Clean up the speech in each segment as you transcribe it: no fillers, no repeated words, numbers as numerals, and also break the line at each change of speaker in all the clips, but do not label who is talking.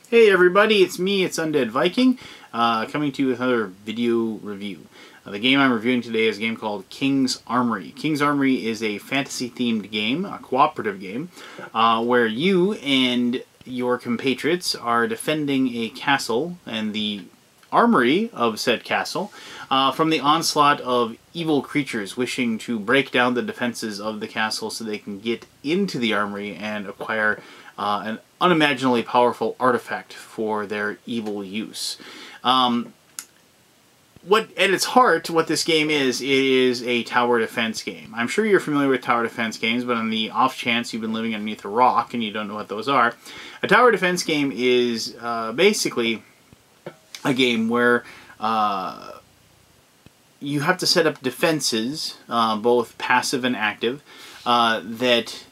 Hey everybody, it's me, it's Undead Viking, coming to you with another video review. The game I'm reviewing today is a game called King's Armory. King's Armory is a fantasy-themed game, a cooperative game, where you and your compatriots are defending a castle and the armory of said castle from the onslaught of evil creatures wishing to break down the defenses of the castle so they can get into the armory and acquire an unimaginably powerful artifact for their evil use. At its heart, what this game is a tower defense game. I'm sure you're familiar with tower defense games, but on the off chance you've been living underneath a rock and you don't know what those are, a tower defense game is basically a game where you have to set up defenses, both passive and active, that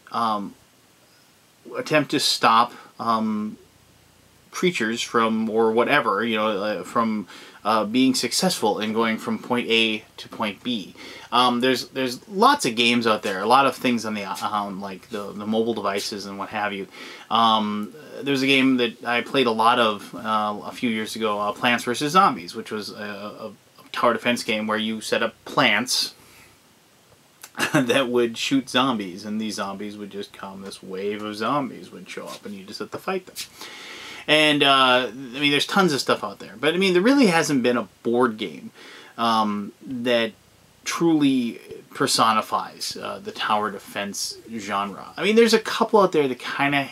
attempt to stop creatures from, or whatever, from being successful in going from point A to point B. There's lots of games out there, a lot of things on the like the mobile devices and what have you. There's a game that I played a lot of a few years ago, Plants vs. Zombies, which was a tower defense game where you set up plants that would shoot zombies, and these zombies would just come, this wave of zombies would show up, and you just have to fight them. And, I mean, there's tons of stuff out there. But, I mean, there really hasn't been a board game that truly personifies the tower defense genre. I mean, there's a couple out there that kind of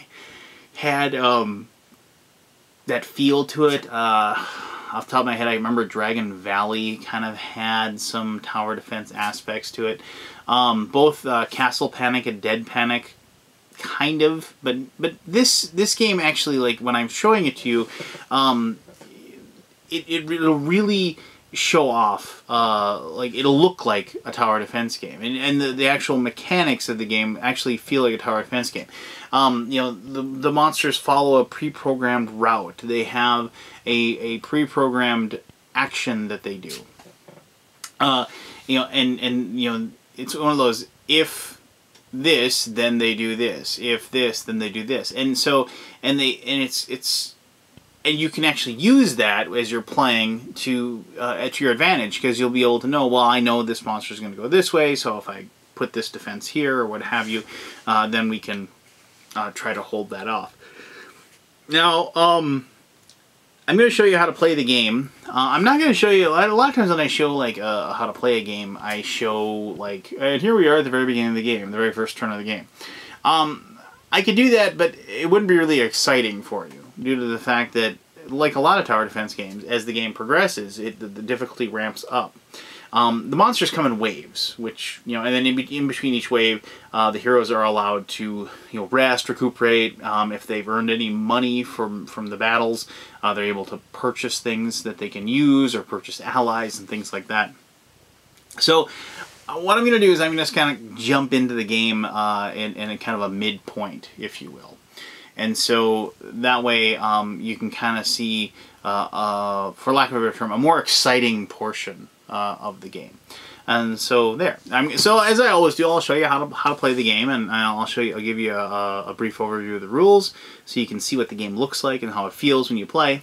had that feel to it. Off the top of my head, I remember Dragon Valley kind of had some tower defense aspects to it. Both Castle Panic and Dead Panic, kind of, but this game actually, like when I'm showing it to you, it'll really show off, like it'll look like a tower defense game, and the actual mechanics of the game actually feel like a tower defense game. The monsters follow a pre-programmed route. They have a pre-programmed action that they do. It's one of those, if this, then they do this. If this, then they do this. And so, and you can actually use that as you're playing to your advantage, because you'll be able to know, well, I know this monster is going to go this way, so if I put this defense here or what have you, then we can try to hold that off. Now, I'm going to show you how to play the game. I'm not going to show you, a lot of times when I show like how to play a game, I show like, and here we are at the very beginning of the game, the very first turn of the game. I could do that, but it wouldn't be really exciting for you, due to the fact that, like a lot of tower defense games, as the game progresses, the difficulty ramps up. The monsters come in waves, which, and then in between each wave, the heroes are allowed to, rest, recuperate. If they've earned any money from the battles, they're able to purchase things that they can use, or purchase allies and things like that. So, what I'm going to do is I'm going to kind of jump into the game in a kind of a midpoint, if you will. And so that way you can kind of see, for lack of a better term, a more exciting portion of the game. And so there. So as I always do, I'll show you how to play the game, and I'll give you a brief overview of the rules, so you can see what the game looks like and how it feels when you play.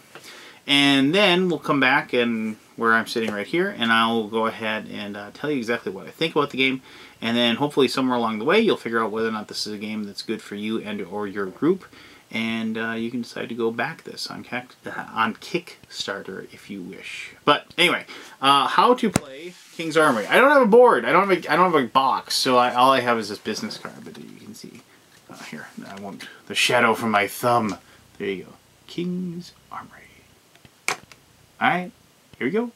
And then we'll come back and where I'm sitting right here, and I'll go ahead and tell you exactly what I think about the game. And then hopefully somewhere along the way you'll figure out whether or not this is a game that's good for you and or your group. And you can decide to go back this on Kickstarter if you wish. But anyway, how to play King's Armory. I don't have a board. I don't have a box. So all I have is this business card. But you can see here. I won't. The shadow from my thumb. There you go. King's Armory. All right. Here we go.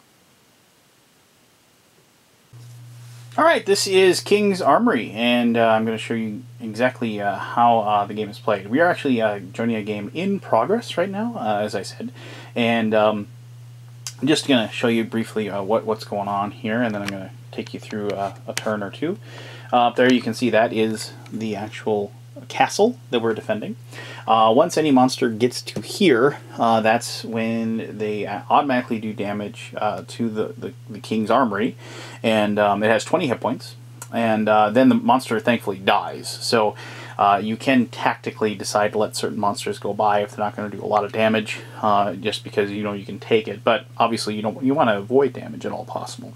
Alright, this is King's Armory, and I'm going to show you exactly how the game is played. We are actually joining a game in progress right now, as I said, and I'm just going to show you briefly what's going on here, and then I'm going to take you through a turn or two. Up there you can see that is the actual castle that we're defending. Once any monster gets to here, that's when they automatically do damage to the King's Armory, and it has 20 hit points, and then the monster thankfully dies. So You can tactically decide to let certain monsters go by if they're not going to do a lot of damage, just because you know you can take it. But obviously you want to avoid damage at all possible.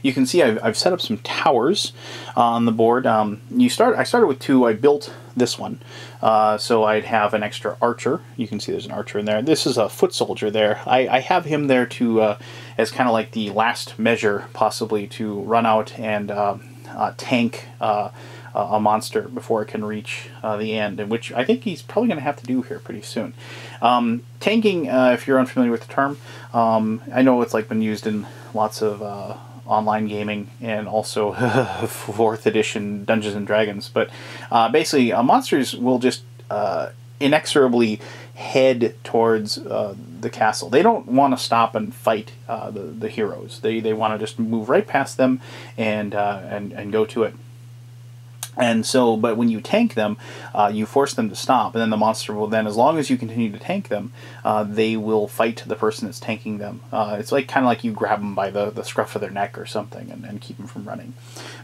You can see I've set up some towers on the board. I started with 2. I built this one, so I'd have an extra archer. You can see there's an archer in there. This is a foot soldier there. I have him there to as kind of like the last measure, possibly, to run out and tank a monster before it can reach the end, and which I think he's probably going to have to do here pretty soon. Tanking, if you're unfamiliar with the term, I know it's like been used in lots of online gaming and also 4th edition Dungeons and Dragons, but basically monsters will just inexorably head towards the castle. They don't want to stop and fight the heroes. They want to just move right past them and go to it. And so, but when you tank them, you force them to stop, and then the monster will then, as long as you continue to tank them, they will fight the person that's tanking them. It's like kind of like you grab them by the scruff of their neck or something and keep them from running.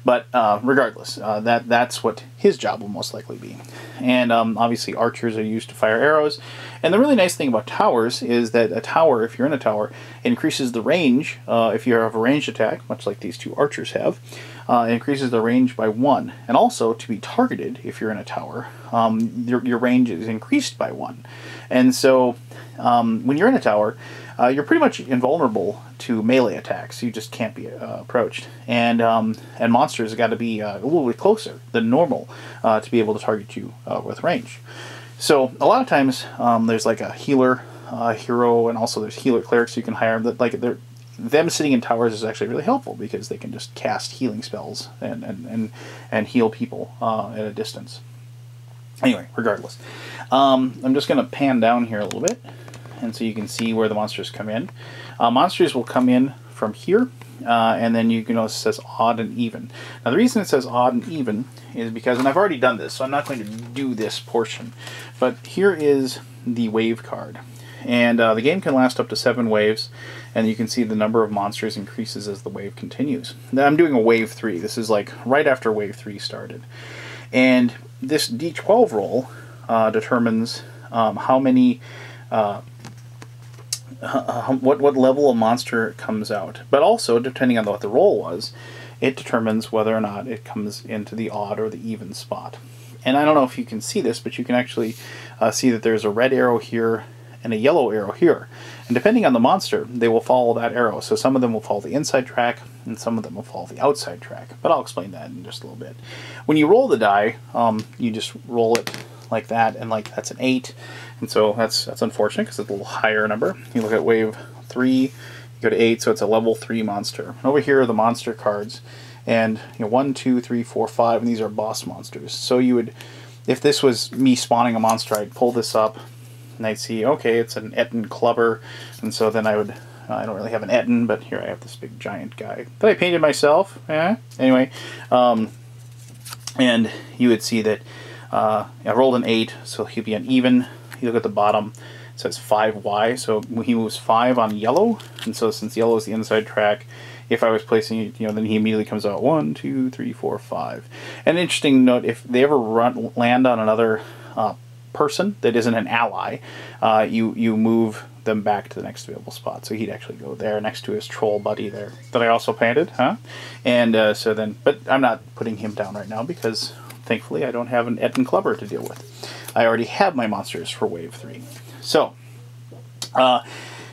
But regardless, that's what his job will most likely be. And obviously archers are used to fire arrows. And the really nice thing about towers is that a tower, if you're in a tower, increases the range. If you have a ranged attack, much like these 2 archers have, it increases the range by 1. And also, to be targeted, if you're in a tower, your range is increased by 1. And so, when you're in a tower, you're pretty much invulnerable to melee attacks. You just can't be approached. And monsters have got to be a little bit closer than normal to be able to target you with range. So, a lot of times, there's like a healer hero, and also there's healer clerics you can hire. That like them sitting in towers is actually really helpful because they can just cast healing spells and heal people at a distance. Anyway, regardless, I'm just going to pan down here a little bit, and so you can see where the monsters come in. Monsters will come in from here, and then you can notice it says odd and even. Now the reason it says odd and even is because, and I've already done this, so I'm not going to do this portion, but here is the wave card. And the game can last up to 7 waves, and you can see the number of monsters increases as the wave continues. Now I'm doing a wave 3. This is like right after wave 3 started. And this D12 roll determines how many, what level of monster comes out. But also, depending on what the roll was, it determines whether or not it comes into the odd or the even spot. And I don't know if you can see this, but you can actually see that there's a red arrow here and a yellow arrow here. And depending on the monster, they will follow that arrow. So some of them will follow the inside track, and some of them will follow the outside track. But I'll explain that in just a little bit. When you roll the die, you just roll it like that, and like that's an 8. And so that's unfortunate because it's a little higher number. You look at wave 3, you go to 8, so it's a level 3 monster. And over here are the monster cards. And 1, 2, 3, 4, 5, and these are boss monsters. So you would, if this was me spawning a monster, I'd pull this up, and I'd see, okay, it's an Etten Clubber, and so then I would, I don't really have an Etten, but here I have this big giant guy that I painted myself. Anyway, and you would see that I rolled an 8, so he'll be an even. You look at the bottom, it says 5Y, so he moves 5 on yellow, and so since yellow is the inside track, if I was placing it, then he immediately comes out 1, 2, 3, 4, 5. And an interesting note, if they ever land on another person that isn't an ally, you move them back to the next available spot. So he'd actually go there next to his troll buddy there that I also painted, And so then, but I'm not putting him down right now because thankfully I don't have an Etten Clubber to deal with. I already have my monsters for wave 3. So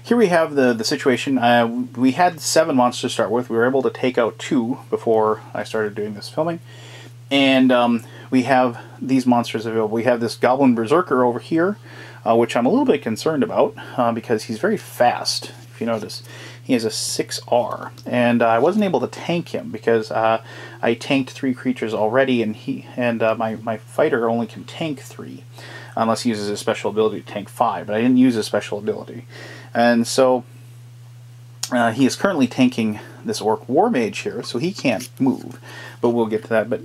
here we have the situation. We had 7 monsters to start with. We were able to take out 2 before I started doing this filming. And we have these monsters available. We have this Goblin Berserker over here, which I'm a little bit concerned about because he's very fast. If you notice, he has a 6R, and I wasn't able to tank him because I tanked 3 creatures already, and my fighter only can tank 3 unless he uses a special ability to tank 5. But I didn't use a special ability, and so he is currently tanking this York War Mage here, so he can't move. But we'll get to that. But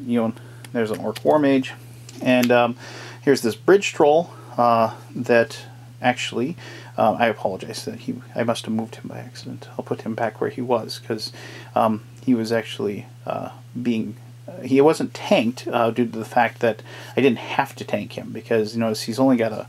there's an York War Mage, and here's this Bridge Troll that actually, I apologize that I must have moved him by accident. I'll put him back where he was because he was actually being he wasn't tanked due to the fact that I didn't have to tank him, because you notice he's only got a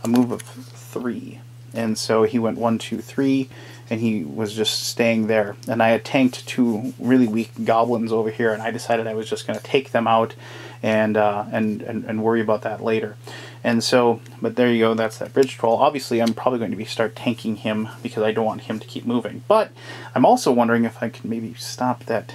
move of 3, and so he went 1, 2, 3, and he was just staying there. And I had tanked 2 really weak goblins over here, and I decided I was just going to take them out and worry about that later. And so, but there you go, that's that bridge troll. Obviously, I'm probably going to start tanking him because I don't want him to keep moving. But I'm also wondering if I can maybe stop that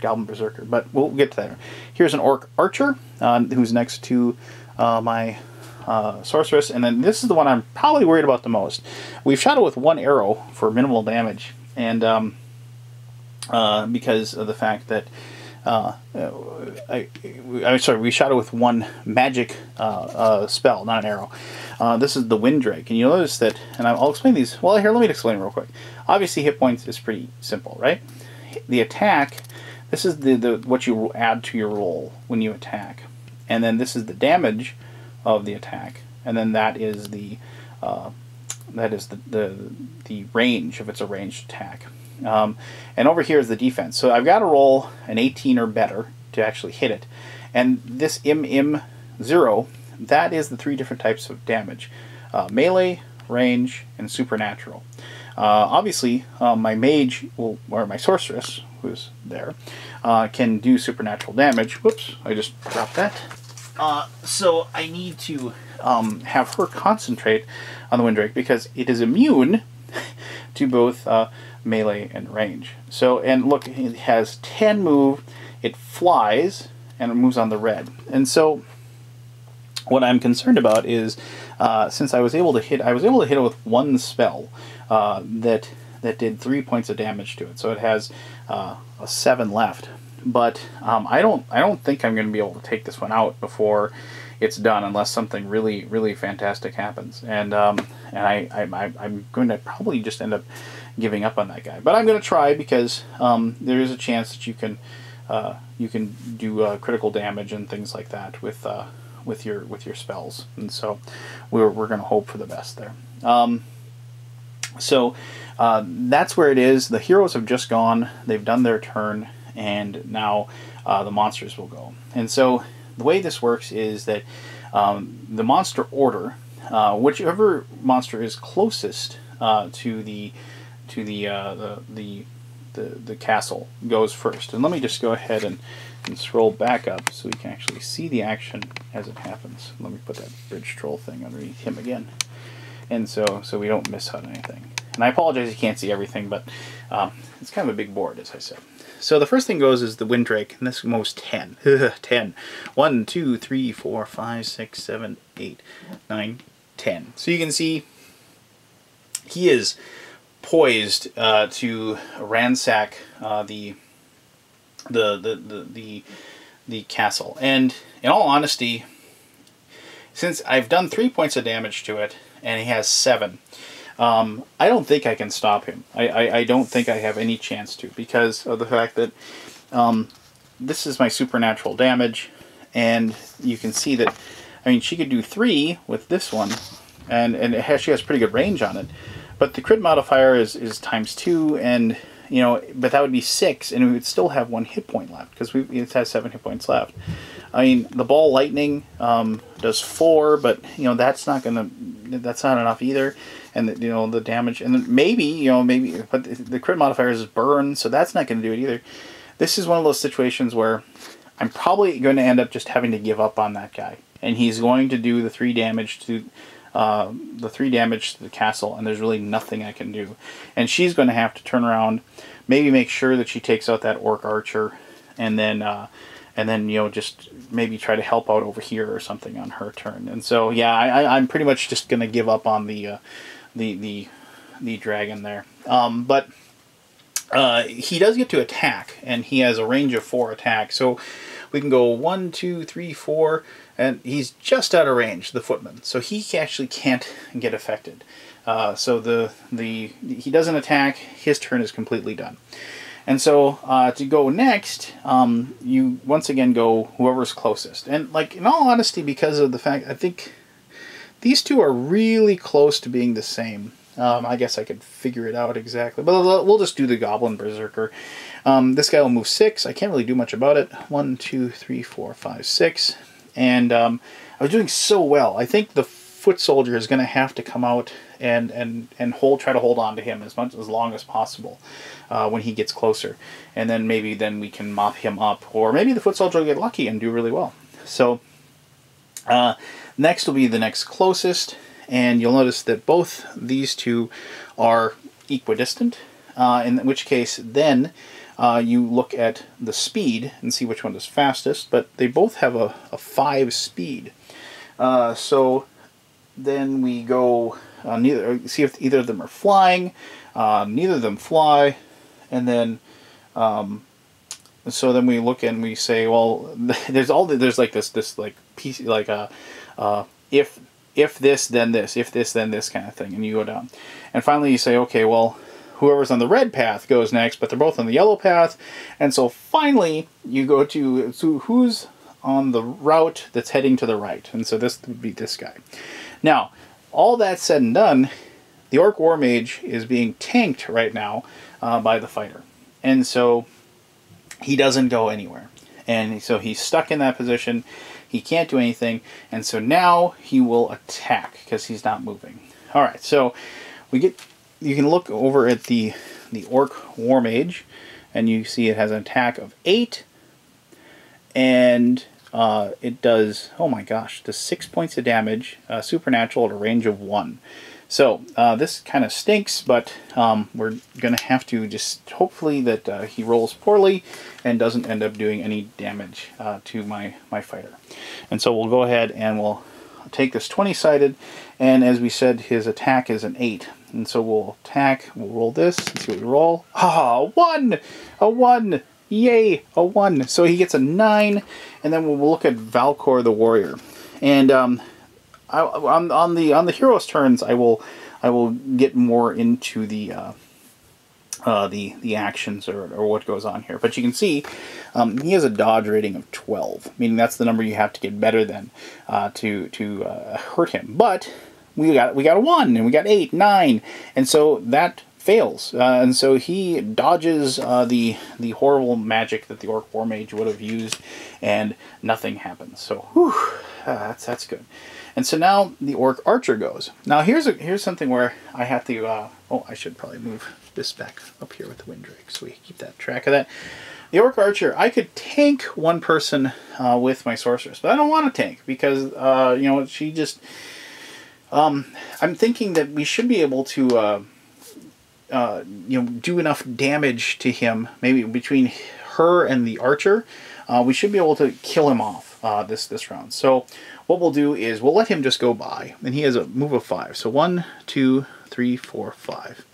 Goblin Berserker. But we'll get to that. Here's an Orc Archer who's next to my Sorceress. And then this is the one I'm probably worried about the most. We've shot it with 1 arrow for minimal damage. And because of the fact that I'm sorry, we shot it with 1 magic spell, not an arrow. This is the Wind Drake, and you'll notice that, and I'll explain these. Well, here, let me explain real quick. Obviously, hit points is pretty simple, right? The attack, this is the what you add to your roll when you attack, and then this is the damage of the attack, and then that is the range if it's a ranged attack. And over here is the defense. So I've got to roll an 18 or better to actually hit it. And this MM0, that is the 3 different types of damage. Melee, range, and supernatural. Obviously, my mage, or my sorceress, who's there, can do supernatural damage. Whoops, I just dropped that. So I need to have her concentrate on the Wind Drake because it is immune to both melee and range. So, and look, it has 10 move, it flies, and it moves on the red. And so, what I'm concerned about is, since I was able to hit it with 1 spell that did 3 points of damage to it. So it has a 7 left. But I don't think I'm going to be able to take this one out before it's done, unless something really, really fantastic happens. And I'm going to probably just end up giving up on that guy. But I'm going to try, because there is a chance that you can do critical damage and things like that with your spells. And so we're going to hope for the best there. So that's where it is. The heroes have just gone. They've done their turn, and now the monsters will go. And so the way this works is that the monster order, whichever monster is closest to the castle, goes first. And let me just go ahead and scroll back up so we can actually see the action as it happens. Let me put that bridge troll thing underneath him again, and so we don't miss out on anything. And I apologize you can't see everything, but it's kind of a big board, as I said. So the first thing goes is the Wind Drake, and this moves 10. 10. 1, 2, 3, 4, 5, 6, 7, 8, 9, 10. So you can see he is poised to ransack the castle. And in all honesty, since I've done 3 points of damage to it, and he has 7, I don't think I can stop him. I don't think I have any chance to, because of the fact that this is my supernatural damage, and you can see that, I mean, she could do 3 with this one, and she has pretty good range on it, but the crit modifier is ×2, and you know, but that would be 6, and we would still have 1 hit point left, because it has 7 hit points left. I mean, the ball lightning does 4, but you know, that's not enough either. And you know, the damage, and then maybe, but the crit modifier is burn, so that's not going to do it either. This is one of those situations where I'm probably going to end up just having to give up on that guy, and he's going to do the 3 damage to the castle, and there's really nothing I can do. And she's going to have to turn around, maybe make sure that she takes out that Orc Archer, and then you know, just maybe try to help out over here or something on her turn. And so yeah, I'm pretty much just going to give up on the dragon there. But he does get to attack, and he has a range of 4 attacks. So we can go 1, 2, 3, 4, and he's just out of range, the footman. So he actually can't get affected. So he doesn't attack. His turn is completely done. And so to go next, you once again go whoever's closest. And like, in all honesty, because of the fact, I think these two are really close to being the same. I guess I could figure it out exactly, but we'll just do the Goblin Berserker. This guy will move 6. I can't really do much about it. 1, 2, 3, 4, 5, 6. And I was doing so well. I think the foot soldier is going to have to come out and try to hold on to him as long as possible when he gets closer. And then maybe we can mop him up. Or maybe the foot soldier will get lucky and do really well. So next will be the next closest. And you'll notice that both these two are equidistant, in which case then you look at the speed and see which one is fastest, but they both have a 5 speed. So then we go, see if either of them are flying, neither of them fly, and then so then we look and we say, well, there's like this like piece, like if this, then this, if this, then this kind of thing, and you go down. And finally you say, okay, well, whoever's on the red path goes next, but they're both on the yellow path, and so finally you go to who's on the route that's heading to the right, and so this would be this guy. Now, all that said and done, the York War Mage is being tanked right now by the fighter, and so he doesn't go anywhere, and so he's stuck in that position. He can't do anything, and so now he will attack because he's not moving. All right, so you can look over at the York War Mage, and you see it has an attack of 8, and it does, oh my gosh, does 6 points of damage, supernatural at a range of 1. So this kind of stinks, but we're going to have to just hopefully that he rolls poorly and doesn't end up doing any damage to my fighter. And so we'll go ahead and we'll take this 20-sided, and as we said, his attack is an 8. And so we'll attack, we'll roll this, and see what we roll. Ah, 1! A 1! Yay, a 1! So he gets a 9, and then we'll look at Valkor the Warrior. And on the hero's turns, I will get more into the actions or what goes on here. But you can see he has a dodge rating of 12, meaning that's the number you have to get better than to hurt him. But we got a 1 and we got 8, 9, and so that fails. And so he dodges the horrible magic that the York War Mage would have used, and nothing happens. So whew, that's good. And so now the Orc Archer goes. Now here's something where I have to, oh, I should probably move this back up here with the Windrake so we keep that track of that. The Orc Archer, I could tank one person with my Sorceress, but I don't want to tank because, you know, she just, I'm thinking that we should be able to, you know, do enough damage to him, maybe between her and the Archer, we should be able to kill him off this round. So what we'll do is we'll let him just go by, and he has a move of 5. So 1, 2, 3, 4, 5.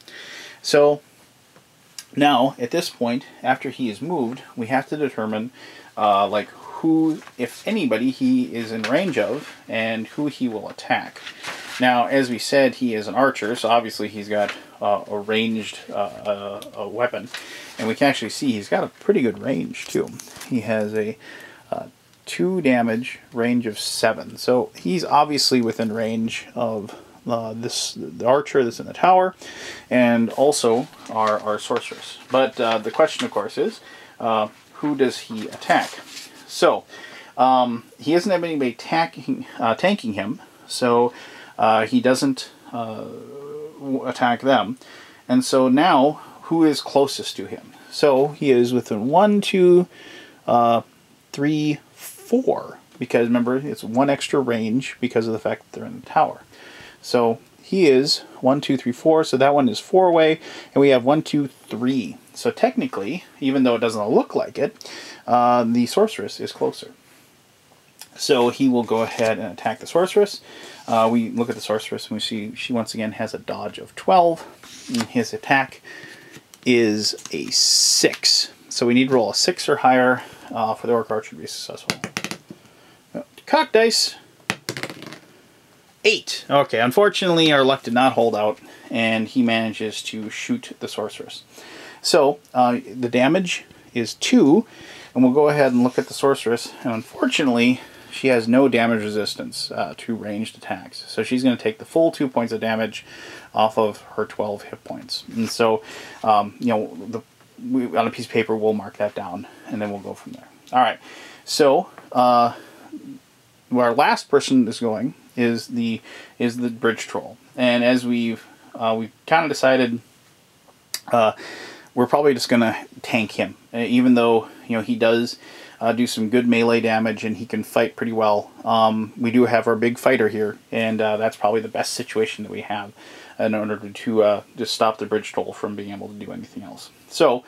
So now at this point, after he is moved, we have to determine like who, if anybody, he is in range of, and who he will attack. Now, as we said, he is an archer, so obviously he's got a ranged a weapon, and we can actually see he's got a pretty good range too. He has a 2 damage, range of 7. So he's obviously within range of the archer that's in the tower, and also our sorceress. But the question, of course, is who does he attack? So he doesn't have anybody tanking him, so he doesn't attack them. And so now, who is closest to him? So he is within 1, 2, 3, 4, because remember, it's 1 extra range because of the fact that they're in the tower. So he is 1, 2, 3, 4, so that one is 4 away, and we have 1, 2, 3. So technically, even though it doesn't look like it, the sorceress is closer. So he will go ahead and attack the sorceress. We look at the sorceress and we see she once again has a dodge of 12, and his attack is a 6. So we need to roll a 6 or higher for the Orc Archer to be successful. Cock dice. 8. Okay, unfortunately our luck did not hold out, and he manages to shoot the sorceress. So the damage is 2, and we'll go ahead and look at the sorceress, and unfortunately she has no damage resistance to ranged attacks. So she's going to take the full 2 points of damage off of her 12 hit points. And so, you know, on a piece of paper, we'll mark that down, and then we'll go from there. All right. So, where our last person is going is the bridge troll. And as we've kind of decided, we're probably just going to tank him, even though, you know, he does do some good melee damage and he can fight pretty well. We do have our big fighter here, and that's probably the best situation that we have in order to just stop the bridge troll from being able to do anything else. So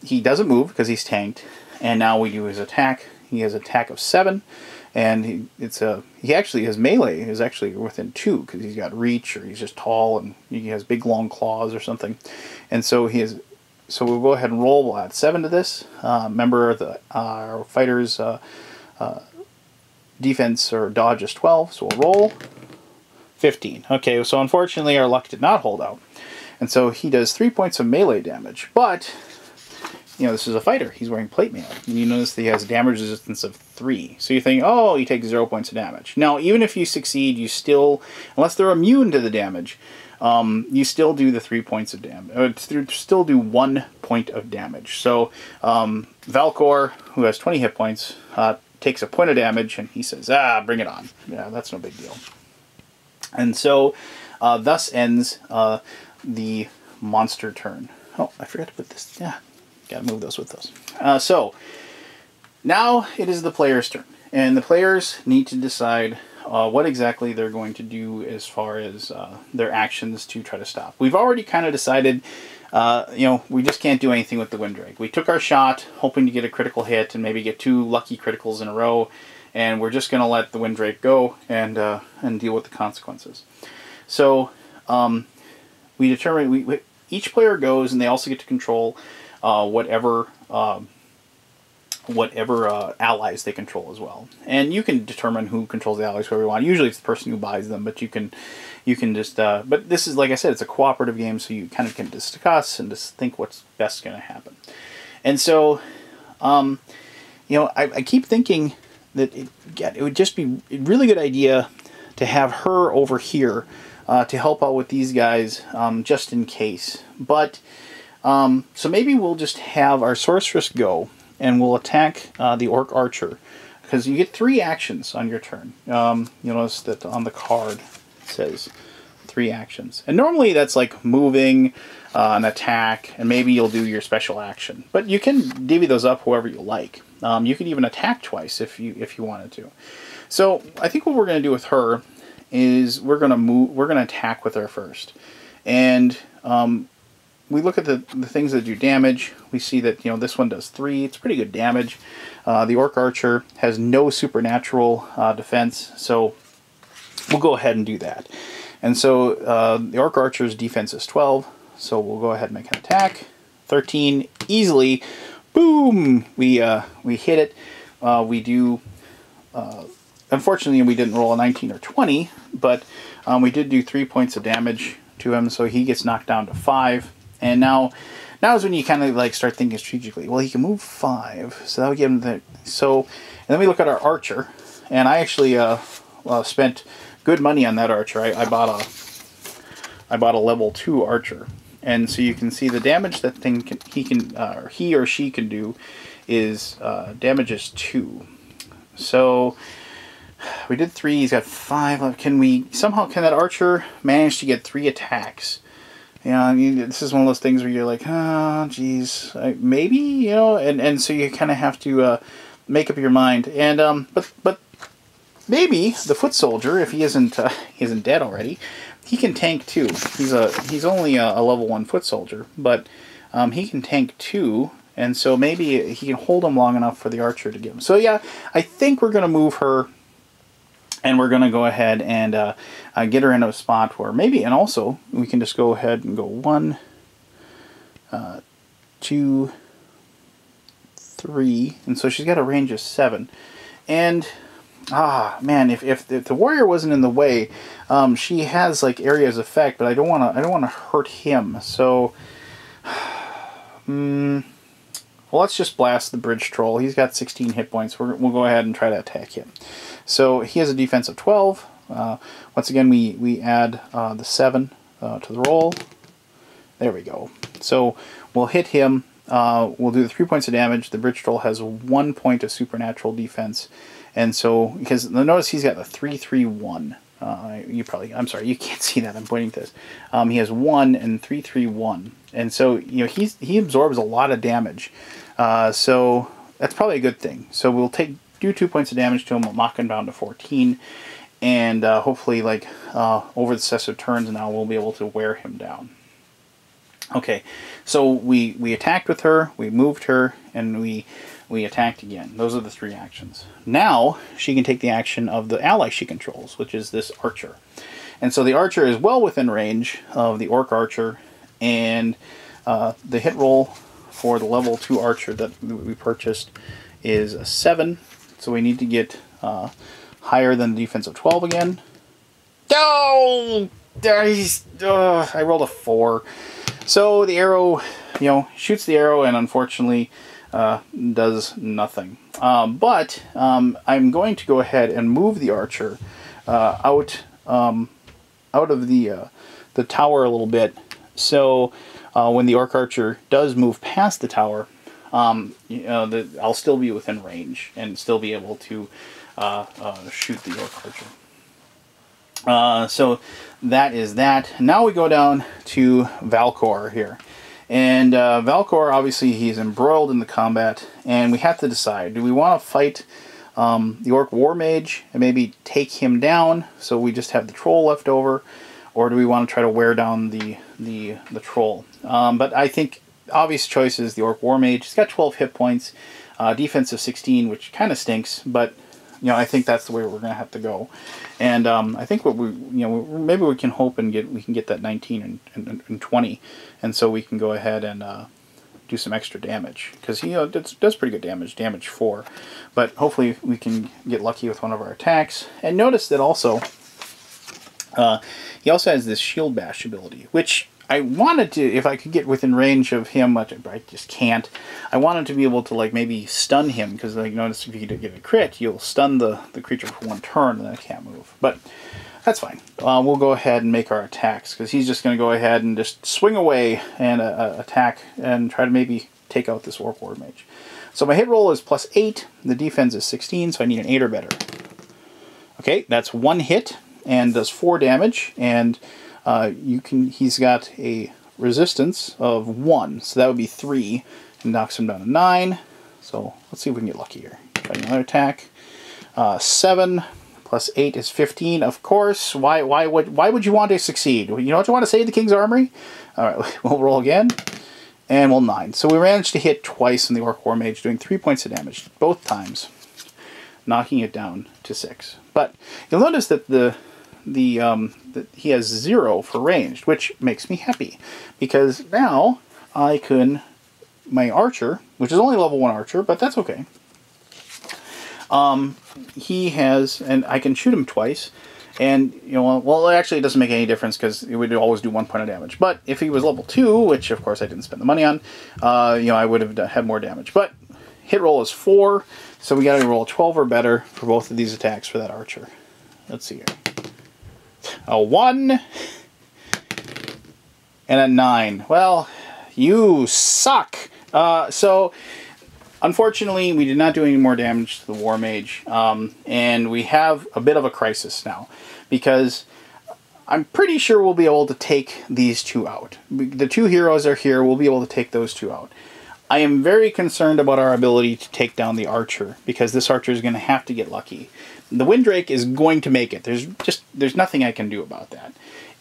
he doesn't move because he's tanked, and now we do his attack. He has an attack of 7, and his melee is actually within 2 because he's got reach, or he's just tall and he has big long claws or something. And so so we'll go ahead and roll. We'll add 7 to this. Remember, our fighter's defense or dodge is 12, so we'll roll 15. Okay, so unfortunately our luck did not hold out. And so he does 3 points of melee damage, but, you know, this is a fighter. He's wearing plate mail. And you notice that he has a damage resistance of 3. So you think, oh, you take 0 points of damage. Now, even if you succeed, you still, unless they're immune to the damage, you still do the 3 points of damage. Still do 1 point of damage. So Valcor, who has 20 hit points, takes a point of damage, and he says, bring it on. Yeah, that's no big deal. And so thus ends the monster turn. Oh, I forgot to put this. Yeah, gotta move those with those. So now it is the player's turn, and the players need to decide what exactly they're going to do as far as their actions to try to stop. We've already kind of decided, you know, we just can't do anything with the Windrake. We took our shot, hoping to get a critical hit and maybe get 2 lucky criticals in a row, and we're just going to let the Windrake go and deal with the consequences. So we determine each player goes, and they also get to control whatever allies they control as well. And you can determine who controls the allies, whoever you want. Usually it's the person who buys them, but you can just but this is, like I said, it's a cooperative game, so you kind of can discuss and just think what's best going to happen. And so you know, I keep thinking that it would just be a really good idea to have her over here to help out with these guys, just in case. But so maybe we'll just have our sorceress go, and we'll attack the orc archer, because you get 3 actions on your turn. You'll notice that on the card it says 3 actions, and normally that's like moving, an attack, and maybe you'll do your special action. But you can divvy those up however you like. You could even attack twice if you wanted to. So I think what we're going to do with her is we're going to attack with her first, and we look at the things that do damage. We see that, you know, this one does 3. It's pretty good damage. The orc archer has no supernatural defense, so we'll go ahead and do that. And so the orc archer's defense is 12, so we'll go ahead and make an attack. 13 easily. Boom! We hit it. We do. Unfortunately, we didn't roll a 19 or 20, but we did do 3 points of damage to him, so he gets knocked down to 5. And now is when you kind of like start thinking strategically. Well, he can move 5, so that would give him the. So, and then we look at our archer, and I actually spent good money on that archer. I bought a level 2 archer, and so you can see the damage that he or she can do is damage is 2. So we did 3. He's got 5. Can that archer manage to get 3 attacks? Yeah, I mean, this is one of those things where you're like, oh, geez, maybe, you know, and so you kind of have to make up your mind. And but maybe the foot soldier, if he isn't dead already, he can tank too. He's only a level 1 foot soldier, but he can tank too, and so maybe he can hold him long enough for the archer to get him. So yeah, I think we're gonna move her. And we're going to go ahead and get her in a spot where maybe, and also we can just go ahead and go 1, 2, 3, and so she's got a range of 7. And man, if the warrior wasn't in the way, she has like area's effect, but I don't want to hurt him. So hold well, let's just blast the bridge troll. He's got 16 hit points. We'll go ahead and try to attack him. So he has a defense of 12. Once again, we add the 7 to the roll. There we go. So we'll hit him. We'll do the 3 points of damage. The bridge troll has 1 point of supernatural defense. And so, because notice he's got a 3-3-1. I'm sorry, you can't see that. I'm pointing to this. He has 1 and 3-3-1. And so, you know, he absorbs a lot of damage. So that's probably a good thing. So we'll do 2 points of damage to him. We'll knock him down to 14. And hopefully, like, over the successive turns now, we'll be able to wear him down. Okay, so we attacked with her, we moved her, and we attacked again. Those are the 3 actions. Now, she can take the action of the ally she controls, which is this archer. And so the archer is well within range of the orc archer, and the hit roll for the level 2 archer that we purchased is a 7. So we need to get higher than the defense of 12 again. Oh! I rolled a 4. So the arrow, you know, shoots the arrow and unfortunately does nothing. But I'm going to go ahead and move the archer out of the tower a little bit. So when the orc archer does move past the tower, I'll still be within range and still be able to shoot the orc archer. So that is that. Now we go down to Valcor here. And Valcor, obviously, he's embroiled in the combat, and we have to decide. Do we want to fight the York War Mage and maybe take him down so we just have the troll left over, or do we want to try to wear down the troll? But I think obvious choice is the York War Mage. He's got 12 hit points, defense of 16, which kind of stinks, but you know, I think that's the way we're going to have to go. And I think what maybe we can hope and we can get that 19 and 20, and so we can go ahead and do some extra damage, because he does pretty good damage 4. But hopefully we can get lucky with one of our attacks. And notice that also he also has this shield bash ability, which I wanted to, if I could get within range of him, but I just can't. I wanted to be able to, like, maybe stun him, because, like, notice if you get a crit, you'll stun the creature for 1 turn, and then it can't move. But that's fine. We'll go ahead and make our attacks, because he's just going to go ahead and just swing away and attack and try to maybe take out this York War Mage. So my hit roll is +8. The defense is 16, so I need an 8 or better. Okay, that's 1 hit and does 4 damage, and he's got a resistance of 1, so that would be 3, and knocks him down to 9. So let's see if we can get lucky here. Try another attack. 7 plus 8 is 15. Of course. Why would you want to succeed? You know what you want to save the King's Armory? All right, we'll roll again, and we'll 9. So we managed to hit twice in the York War Mage, doing 3 points of damage both times, knocking it down to 6. But you'll notice that that he has 0 for ranged, which makes me happy, because now I can, my archer, which is only level 1 archer, but that's okay. He has, and I can shoot him twice, and, you know, well, actually it doesn't make any difference, because it would always do 1 point of damage. But if he was level 2, which of course I didn't spend the money on, you know, I would have had more damage. But hit roll is 4, so we got to roll 12 or better for both of these attacks for that archer. Let's see here. A 1 and a 9. Well, you suck. So, unfortunately, we did not do any more damage to the War Mage, and we have a bit of a crisis now, because I'm pretty sure we'll be able to take these 2 out. The 2 heroes are here. We'll be able to take those 2 out. I am very concerned about our ability to take down the archer, because this archer is going to have to get lucky. The Windrake is going to make it. There's nothing I can do about that.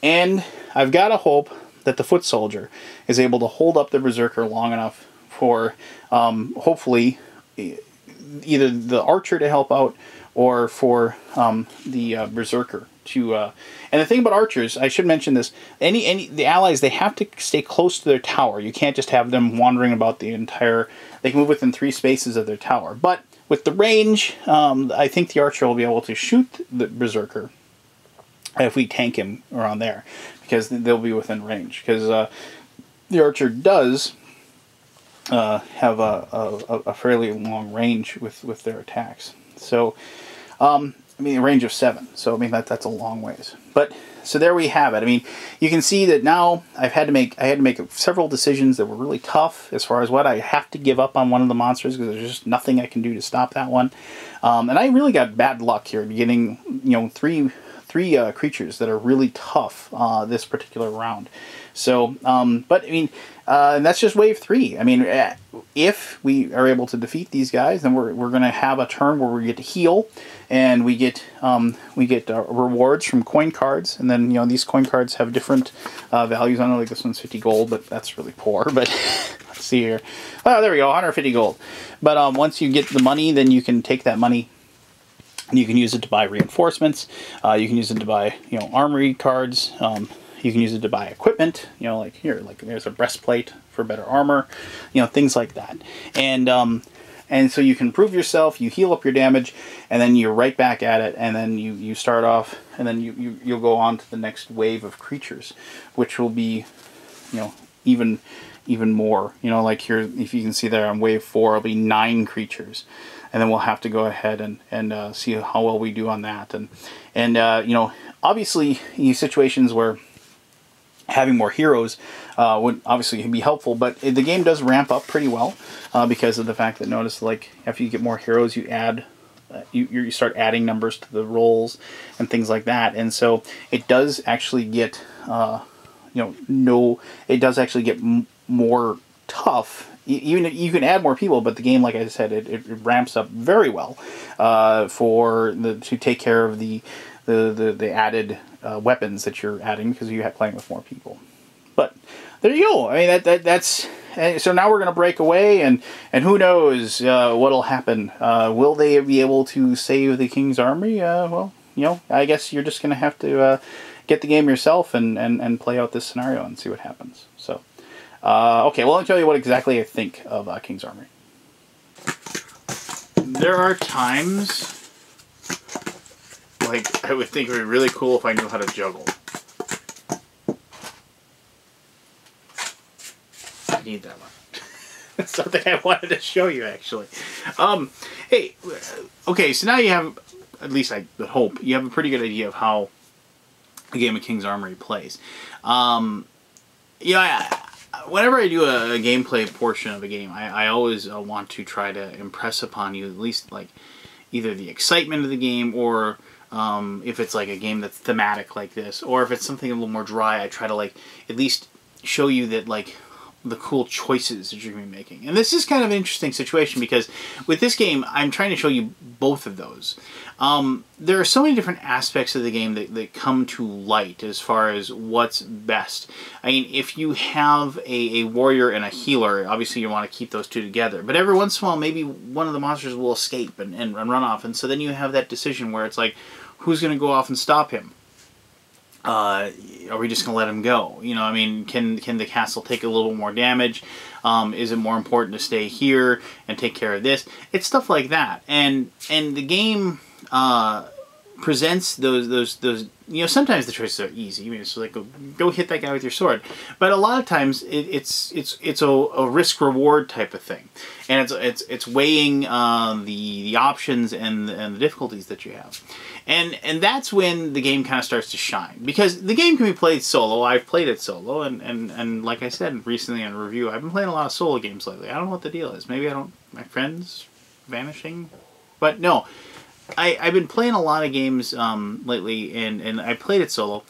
And I've got to hope that the Foot Soldier is able to hold up the Berserker long enough for, hopefully, either the archer to help out, or for the Berserker to... And the thing about archers, I should mention this, the allies, they have to stay close to their tower. You can't just have them wandering about the entire... They can move within 3 spaces of their tower. But with the range, I think the archer will be able to shoot the Berserker if we tank him around there, because they'll be within range. Because the archer does have a fairly long range with their attacks. So, I mean, a range of 7. So, I mean, that's a long ways. But, so there we have it. I mean, you can see that now I had to make several decisions that were really tough as far as what I have to give up on one of the monsters because there's just nothing I can do to stop that one. And I really got bad luck here getting, you know, three creatures that are really tough this particular round. So, but I mean, and that's just wave 3. I mean, if we are able to defeat these guys, then we're going to have a turn where we get to heal, and we get rewards from coin cards, and then, you know, these coin cards have different values. I know, like this one's 50 gold, but that's really poor. But let's see here. Oh, there we go, 150 gold. But once you get the money, then you can take that money and you can use it to buy reinforcements. You can use it to buy, you know, armory cards. You can use it to buy equipment, you know, like here, like there's a breastplate for better armor, you know, things like that. And so you can improve yourself, you heal up your damage, and then you're right back at it, and then you start off, and then you'll go on to the next wave of creatures, which will be, you know, even more. You know, like here, if you can see there on wave 4, it'll be 9 creatures. And then we'll have to go ahead and see how well we do on that. And you know, obviously, in situations where having more heroes would obviously be helpful, but the game does ramp up pretty well because of the fact that, notice, like, after you get more heroes, you add you start adding numbers to the rolls and things like that. And so it does actually get you know, it does actually get more tough. Even you can add more people, but the game, like I said, it ramps up very well to take care of the added weapons that you're adding because you're playing with more people. But there you go. I mean, that's so now we're going to break away, and who knows what'll happen. Will they be able to save the King's Armory? Well, you know, I guess you're just going to have to get the game yourself and play out this scenario and see what happens. So. Okay, well, I'll tell you what exactly I think of King's Armory. There are times, like, I would think it would be really cool if I knew how to juggle. I need that one. That's something I wanted to show you, actually. Hey, okay, so now you have, at least I would hope, you have a pretty good idea of how a game of King's Armory plays. You know, whenever I do a gameplay portion of a game, I always want to try to impress upon you at least, like, either the excitement of the game, or if it's like a game that's thematic like this, or if it's something a little more dry, I try to, like, at least show you that, like, the cool choices that you're going to be making. And this is kind of an interesting situation because with this game, I'm trying to show you both of those. There are so many different aspects of the game that come to light as far as what's best. I mean, if you have a warrior and a healer, obviously you want to keep those two together. But every once in a while, maybe one of the monsters will escape and run off. And so then you have that decision where it's like, who's going to go off and stop him? Are we just going to let him go? You know, I mean, can the castle take a little more damage? Is it more important to stay here and take care of this? It's stuff like that. And the game presents those you know, sometimes the choices are easy. I mean, it's like go hit that guy with your sword, but a lot of times it's a risk reward type of thing, and it's weighing the options and the difficulties that you have, and that's when the game kind of starts to shine, because the game can be played solo. I've played it solo, and like I said recently in a review, I've been playing a lot of solo games lately. I don't know what the deal is. Maybe my friends vanishing, but no. I've been playing a lot of games lately, and I played it solo,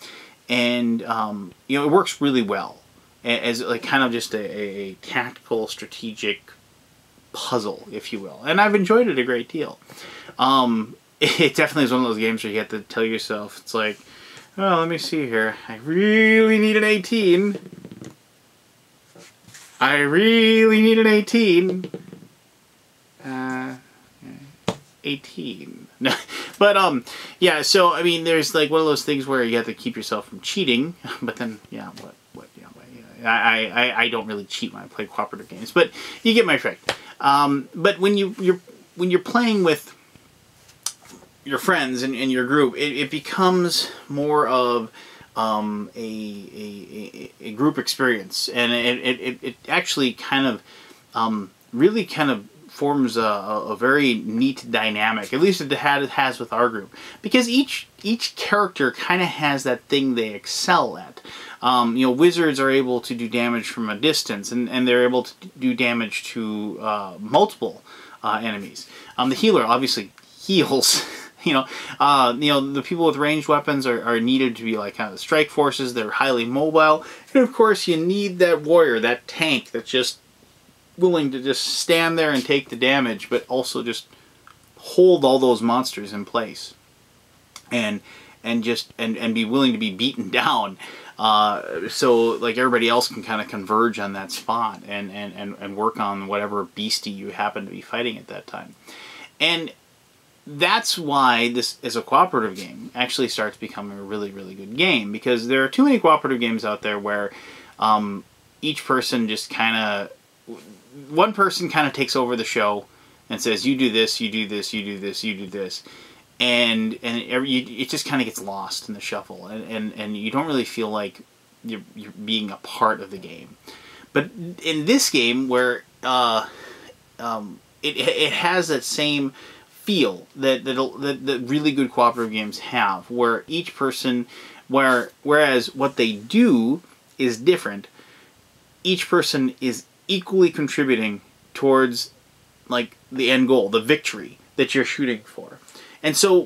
and you know, it works really well as like kind of just a tactical, strategic puzzle, if you will, and I've enjoyed it a great deal. It definitely is one of those games where you have to tell yourself, it's like, oh, let me see here, I really need an 18. I really need an 18. 18. But yeah, so I mean, there's like one of those things where you have to keep yourself from cheating, but then yeah, I don't really cheat when I play cooperative games, but you get my drift. But when you're playing with your friends and your group, it becomes more of a group experience, and it actually kind of really kind of forms a very neat dynamic. At least it has with our group, because each character kind of has that thing they excel at. You know, wizards are able to do damage from a distance, and they're able to do damage to multiple enemies. The healer obviously heals. You know, the people with ranged weapons are needed to be like kind of the strike forces. They're highly mobile, and of course you need that warrior, that tank that's just willing to just stand there and take the damage, but also just hold all those monsters in place, and be willing to be beaten down, so like everybody else can kind of converge on that spot and work on whatever beastie you happen to be fighting at that time. And that's why this is a cooperative game actually starts becoming a really, really good game, because there are too many cooperative games out there where each person just kind of, one person kind of takes over the show and says, you do this, you do this, you do this, you do this, and it just kind of gets lost in the shuffle, and you don't really feel like you're being a part of the game. But in this game, where it has that same feel that really good cooperative games have, where each person, whereas what they do is different, each person is equally contributing towards like the end goal, the victory that you're shooting for. And so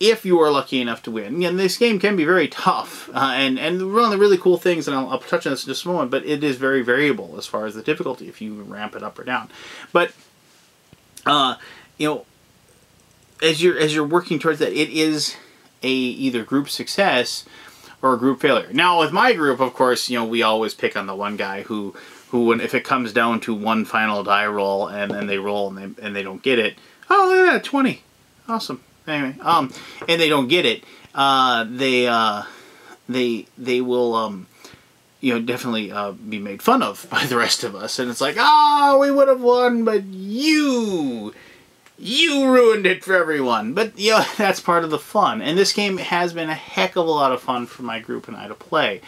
if you are lucky enough to win, and this game can be very tough, and one of the really cool things, and I'll touch on this in just a moment, but it is very variable as far as the difficulty if you ramp it up or down. But you know, as you're working towards that, it is either group success or a group failure. Now with my group, of course, you know, we always pick on the one guy who if it comes down to one final die roll and then they roll and they don't get it, oh look at that, 20, awesome. Anyway, and they don't get it, they will you know, definitely be made fun of by the rest of us, and it's like, oh, we would have won, but you ruined it for everyone. But you know, that's part of the fun, and this game has been a heck of a lot of fun for my group and I to play.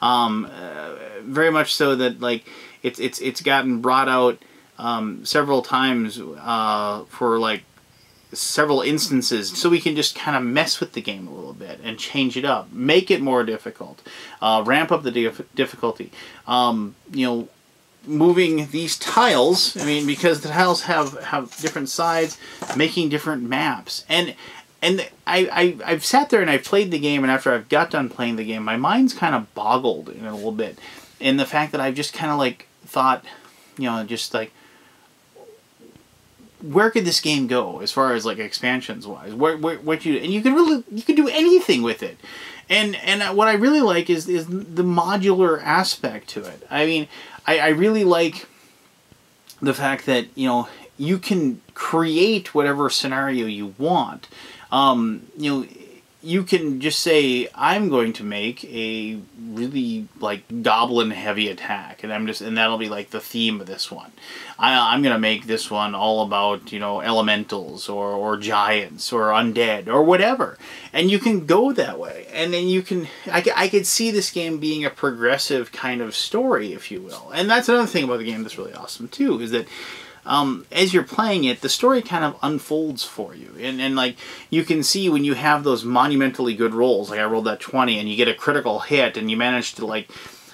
Very much so that like it's gotten brought out several times for like several instances, so we can just kind of mess with the game a little bit and change it up, make it more difficult, ramp up the difficulty. You know, moving these tiles, I mean, because the tiles have different sides, making different maps, and I've sat there and I've played the game, and after I've got done playing the game, my mind's kind of boggled in a little bit, in the fact that I've just kind of like thought, you know, just like, where could this game go as far as like expansions wise? What you can do anything with it, and what I really like is the modular aspect to it. I mean, I really like the fact that, you know, you can create whatever scenario you want. You know, you can just say, I'm going to make a really like goblin heavy attack, and that'll be like the theme of this one. I'm going to make this one all about, you know, elementals or giants or undead or whatever. And you can go that way. And then you can, I could see this game being a progressive kind of story, if you will. And that's another thing about the game that's really awesome too, is that as you're playing it, the story kind of unfolds for you. And like, you can see when you have those monumentally good rolls, like I rolled that 20 and you get a critical hit and you manage to, like,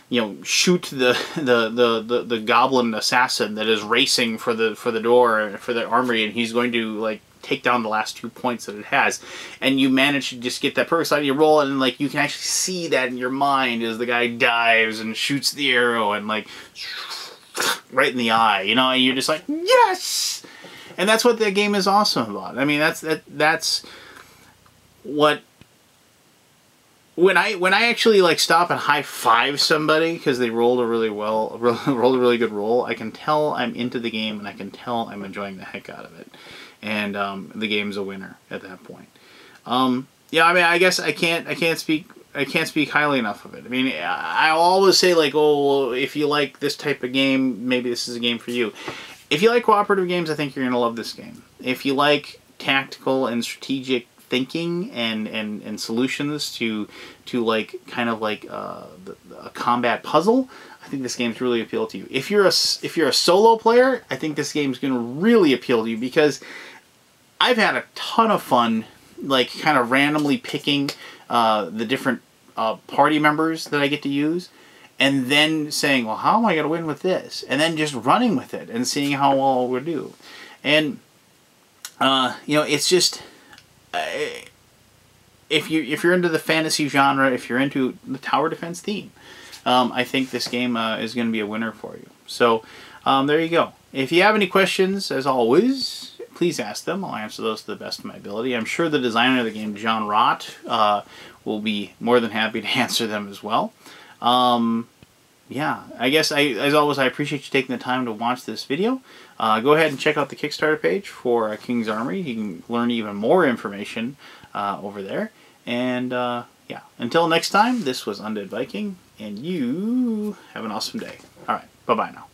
you know, shoot the goblin assassin that is racing for the door, for the armory, and he's going to, like, take down the last 2 points that it has. And you manage to just get that perfect side of your roll, and like, you can actually see that in your mind as the guy dives and shoots the arrow and like right in the eye, you know, and you're just like, yes! And that's what the game is awesome about. I mean, that's what, when I actually like stop and high five somebody because they rolled a really good roll, I can tell I'm into the game, and I can tell I'm enjoying the heck out of it, and the game's a winner at that point. Yeah, I mean, I guess I can't speak highly enough of it. I mean, I always say, like, oh, if you like this type of game, maybe this is a game for you. If you like cooperative games, I think you're going to love this game. If you like tactical and strategic thinking and solutions to like kind of like a combat puzzle, I think this game's really appeal to you. If you're a solo player, I think this game's going to really appeal to you, because I've had a ton of fun, like kind of randomly picking the different party members that I get to use, and then saying, well, how am I going to win with this? And then just running with it and seeing how well we do. And you know, it's just if you're into the fantasy genre, if you're into the tower defense theme, I think this game is going to be a winner for you. So there you go. If you have any questions, as always, please ask them. I'll answer those to the best of my ability. I'm sure the designer of the game, John Rott, will be more than happy to answer them as well. Yeah, I guess, as always, I appreciate you taking the time to watch this video. Go ahead and check out the Kickstarter page for King's Armory. You can learn even more information over there. And yeah, until next time, this was Undead Viking, and you have an awesome day. All right, bye-bye now.